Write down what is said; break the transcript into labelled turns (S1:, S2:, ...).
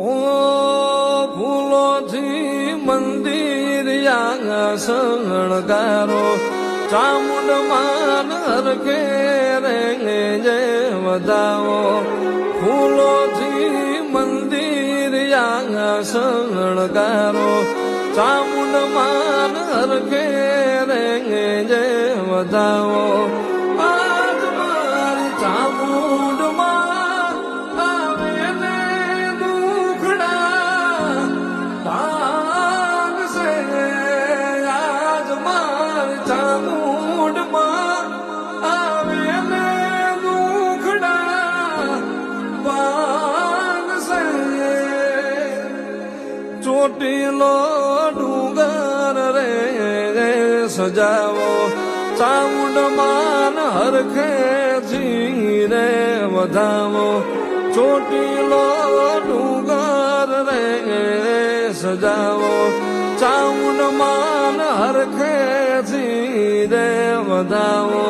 S1: ઓ ફૂલોથી મંદિર શણગારો ચામુંડ માન હરખે રે જય વધાવો ફૂલોથી મંદિર શણગારો ચામુંડ માન હરખે રે જય વધાવો આજ મારી ચામુંડ માં આવે ને દુખડા ભાગશે આજ મારી ચામુંડ માં આવે ને દુખડા ભાગશે ચોટીલો ડુંગર રે સજાવો ચામુંડ માન હરખે રે વધાવો ચોટીલો ડુંગર રે સજાવો ચામુંડ માન હરખે રે વધાવો